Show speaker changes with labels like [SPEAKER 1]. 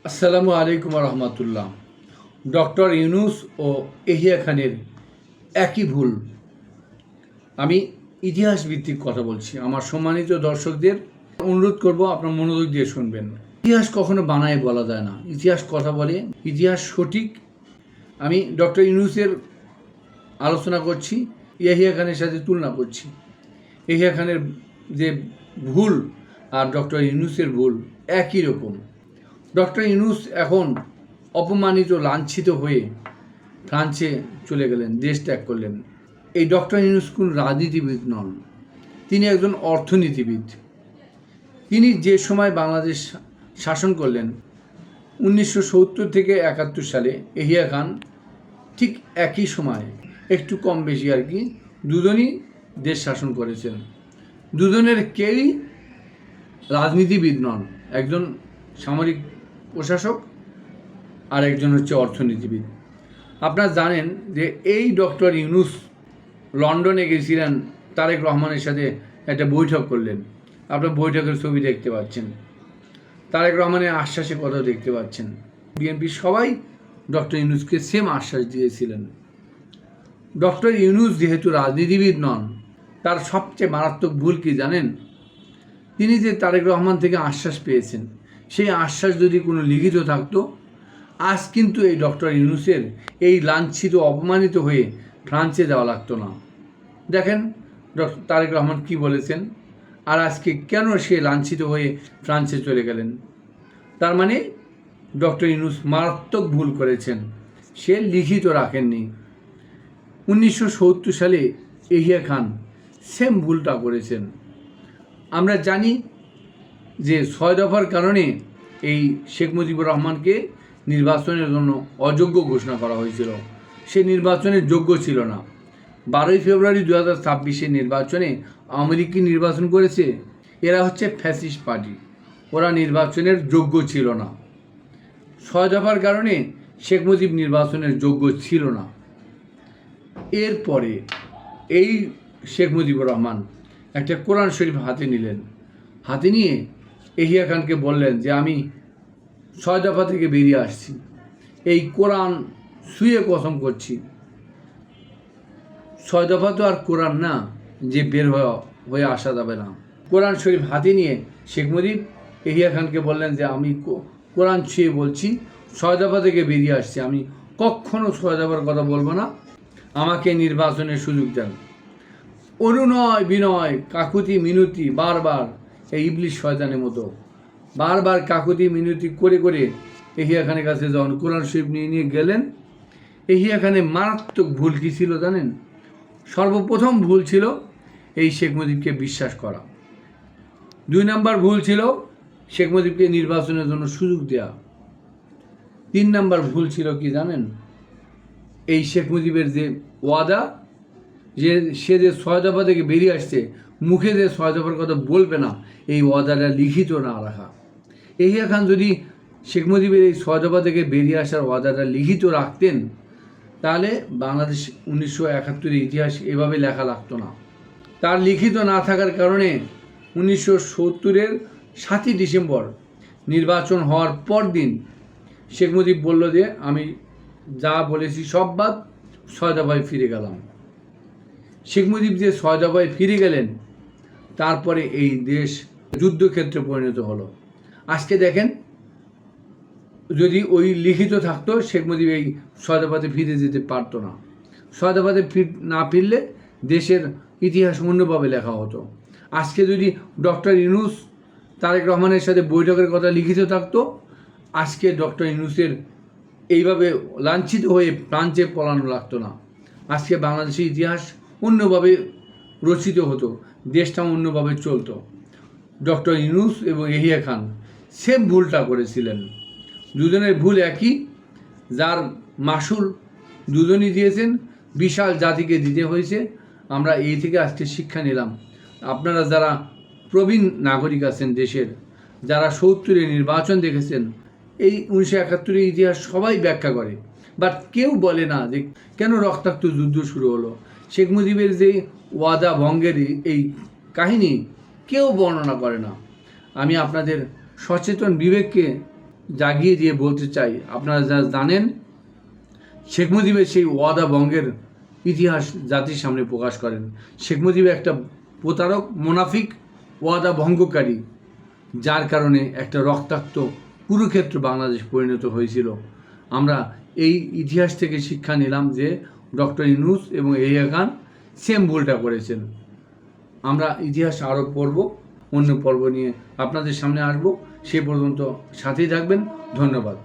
[SPEAKER 1] আসসালামু আলাইকুম রহমতুল্লাহ। ডক্টর ইউনুস ও এহিয়া খানের একই ভুল। আমি ইতিহাস ভিত্তিক কথা বলছি। আমার সম্মানিত দর্শকদের অনুরোধ করব, আপনার মনোযোগ দিয়ে শুনবেন। ইতিহাস কখনো বানায় বলা যায় না, ইতিহাস কথা বলে, ইতিহাস সঠিক। আমি ডক্টর ইউনুসের আলোচনা করছি, ইয়াহিয়া খানের সাথে তুলনা করছি। এহিয়া খানের যে ভুল আর ডক্টর ইউনুসের ভুল একই রকম। ডক্টর ইউনুস এখন অপমানিত, লাঞ্ছিত হয়ে ফ্রান্সে চলে গেলেন, দেশ ত্যাগ করলেন। এই ডক্টর ইউনুস কোন রাজনীতিবিদ নন, তিনি একজন অর্থনীতিবিদ। তিনি যে সময় বাংলাদেশ শাসন করলেন 1970 থেকে 71 সালে, এহিয়া খান ঠিক একই সময়, একটু কম বেশি আর কি, দুজনই দেশ শাসন করেছেন। দুজনের কেউই রাজনীতিবিদ নন, একজন সামরিক প্রশাসক আর একজন হচ্ছে অর্থনীতিবিদ। আপনারা জানেন যে এই ডক্টর ইউনুস লন্ডনে গেছিলেন, তারেক রহমানের সাথে একটা বৈঠক করলেন। আপনার বৈঠকের ছবি দেখতে পাচ্ছেন, তারেক রহমানের আশ্বাসের কথা দেখতে পাচ্ছেন। বিএনপি সবাই ডক্টর ইউনুসকে সেম আশ্বাস দিয়েছিলেন। ডক্টর ইউনুস যেহেতু রাজনীতিবিদ নন, তার সবচেয়ে মারাত্মক ভুল কি জানেন? তিনি যে তারেক রহমান থেকে আশ্বাস পেয়েছেন, সেই আশ্বাস যদি কোনো লিখিত থাকতো, আজ কিন্তু এই ডক্টর ইউনুসের এই লাঞ্ছিত, অপমানিত হয়ে ফ্রান্সে যাওয়া লাগতো না। দেখেন ডক্টর তারেক রহমান কি বলেছেন, আর আজকে কেন সে লাঞ্ছিত হয়ে ফ্রান্সে চলে গেলেন। তার মানে ডক্টর ইউনুস মারাত্মক ভুল করেছেন, সে লিখিত রাখেননি। 1970 সালে এহিয়া খান সেম ভুলটা করেছেন। আমরা জানি যে 6 দফার কারণে এই শেখ মুজিবুর রহমানকে নির্বাচনের জন্য অযোগ্য ঘোষণা করা হয়েছিল। সে নির্বাচনের যোগ্য ছিল না। 12ই ফেব্রুয়ারি 2026 নির্বাচনে আওয়ামী লীগ কি নির্বাচন করেছে? এরা হচ্ছে ফ্যাসিস্ট পার্টি, ওরা নির্বাচনের যোগ্য ছিল না। 6 দফার কারণে শেখ মুজিব নির্বাচনের যোগ্য ছিল না। এরপরে এই শেখ মুজিবুর রহমান একটা কোরআন শরীফ হাতে নিলেন, হাতে নিয়ে এহিয়া খানকে বললেন যে আমি 6 দফা থেকে বেরিয়ে আসছি, এই কোরআন ছুঁয়ে কসম করছি। 6 দফা তো আর কোরআন না যে বের হয়ে আসা যাবে না। কোরআন শরীফ হাতে নিয়ে শেখ মুজিব এহিয়া খানকে বললেন যে আমি কোরআন ছুঁয়ে বলছি, 6 দফা থেকে বেরিয়ে আসছি, আমি কখনো 6 দফার কথা বলবো না, আমাকে নির্বাচনের সুযোগ দেন। অনুনয় বিনয়, কাকুতি মিনতি, বারবার এই ইবলিশ শয়তানের মতো বারবার কাকুতি মিনতি করে করে এহিয়া খানের কাছে যখন কোরআন শরীফ নিয়ে গেলেন, এহিয়া খানের মারাত্মক ভুল কী ছিল জানেন? সর্বপ্রথম ভুল ছিল এই শেখ মুজিবকে বিশ্বাস করা। 2 নম্বর ভুল ছিল শেখ মুজিবকে নির্বাচনের জন্য সুযোগ দেওয়া। 3 নম্বর ভুল ছিল কি জানেন? এই শেখ মুজিবের যে ওয়াদা, যে সে যে 6 দফা থেকে বেরিয়ে আসছে, মুখে যে 6 দফার কথা বলবে না, এই ওয়াদাটা লিখিত না রাখা। এহিয়া খান যদি শেখ মুজিবের এই 6 দফা থেকে বেরিয়ে আসার ওয়াদাটা লিখিত রাখতেন, তাহলে বাংলাদেশ 1971 ইতিহাস এভাবে লেখা লাগতো না। তার লিখিত না থাকার কারণে 1970 7ই ডিসেম্বর নির্বাচন হওয়ার পর দিন শেখ মুজিব বলল যে আমি যা বলেছি সব বাদ, 6 দফায় ফিরে গেলাম। শেখ মুজিব যে 6 দফায় ফিরে গেলেন, তারপরে এই দেশ যুদ্ধক্ষেত্রে পরিণত হলো। আজকে দেখেন, যদি ওই লিখিত থাকতো, শেখ মুজিব এই 6 দফাতে ফিরে যেতে পারতো না। 6 দফাতে না ফিরলে দেশের ইতিহাস অন্যভাবে লেখা হতো। আজকে যদি ডক্টর ইউনুস তারেক রহমানের সাথে বৈঠকের কথা লিখিত থাকতো, আজকে ডক্টর ইউনুসের এইভাবে লাঞ্ছিত হয়ে ফ্রান্সে পলানো লাগতো না। আজকে বাংলাদেশের ইতিহাস অন্যভাবে রচিত হতো, দেশটা অন্যভাবে চলতো। ডক্টর ইউনুস এবং এহিয়া খান সেম ভুলটা করেছিলেন। দুজনের ভুল একই, যার মাসুল দুজনই দিয়েছেন, বিশাল জাতিকে দিতে হয়েছে। আমরা এই থেকে আজকে শিক্ষা নিলাম। আপনারা যারা প্রবীণ নাগরিক আছেন দেশের, যারা 70 নির্বাচন দেখেছেন, এই 1971 ইতিহাস সবাই ব্যাখ্যা করে, বাট কেউ বলে না যে কেন রক্তাক্ত যুদ্ধ শুরু হলো। শেখ মুজিবের যে ওয়াদা ভঙ্গের এই কাহিনী কেউ বর্ণনা করে না। আমি আপনাদের সচেতন বিবেককে জাগিয়ে দিয়ে বলতে চাই, আপনারা যা জানেন শেখ মুজিবের সেই ওয়াদা ভঙ্গের ইতিহাস জাতির সামনে প্রকাশ করেন। শেখ মুজিব একটা প্রতারক, মুনাফিক, ওয়াদা ভঙ্গকারী, যার কারণে একটা রক্তাক্ত কুরুক্ষেত্র বাংলাদেশ পরিণত হয়েছিল। আমরা এই ইতিহাস থেকে শিক্ষা নিলাম যে ডক্টর ইউনূস এবং ইয়াহিয়া খান সেম ভুলটা করেছেন। আমরা ইতিহাস আরও পড়ব, অন্য পর্ব নিয়ে আপনাদের সামনে আসব। সে পর্যন্ত সাথেই থাকবেন। ধন্যবাদ।